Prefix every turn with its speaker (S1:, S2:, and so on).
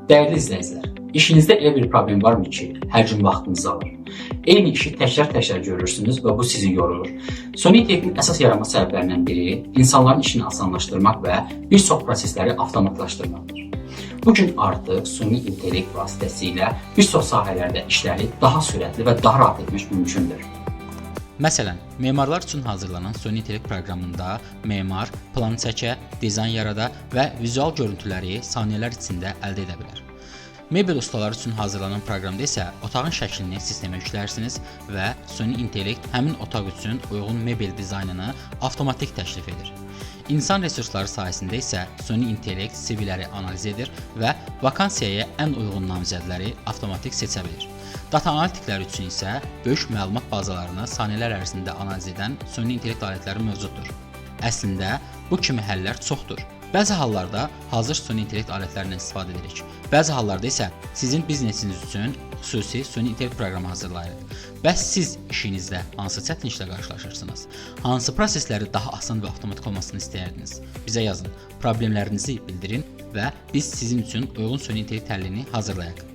S1: Dəyərli izləyicilər, işinizdə elə bir problem varmı ki, hər gün vaxtınızı alır? Eyni işi təkrar görürsünüz və bu sizi yorur. Süni intellektin əsas yaranma səbəblərindən biri insanların işini asanlaşdırmaq və bir çox prosesləri avtomatlaşdırmaqdır. Bugün artıq süni intellekt vasitəsilə bir çox sahələrdə işləri daha sürətli və daha rahat etmək mümkündür.
S2: Məsələn, memarlar üçün hazırlanan süni intellekt proqramında memar plan çəkə, dizayn yarada və vizual görüntüləri saniyələr içində əldə edə bilər. Mebel ustaları üçün hazırlanan proqramda isə otağın şəklini sistemə yüklərsiniz və süni intellekt həmin otaq üçün uyğun mebel dizaynını avtomatik təklif edir. İnsan resursları sahəsində isə süni intellekt CV-ləri analiz edir və vakansiyaya ən uyğun namizədləri avtomatik seçə bilir. Data analitiklər üçün isə böyük məlumat bazalarını saniyələr ərzində analiz edən süni intellekt alətləri mövcuddur. Əslində, bu kimi həllər çoxdur. Bəzi hallarda hazır süni intellekt alətlərindən istifadə edirik. Bəzi hallarda isə sizin biznesiniz üçün xüsusi süni intellekt proqramı hazırlayırıq. Bəs siz işinizdə hansı çətinliklə qarşılaşırsınız? Hansı prosesləri daha asan və avtomatik olmasını istəyərdiniz? Bizə yazın, problemlərinizi bildirin və biz sizin üçün uyğun süni intellekt həllini hazırlayaq.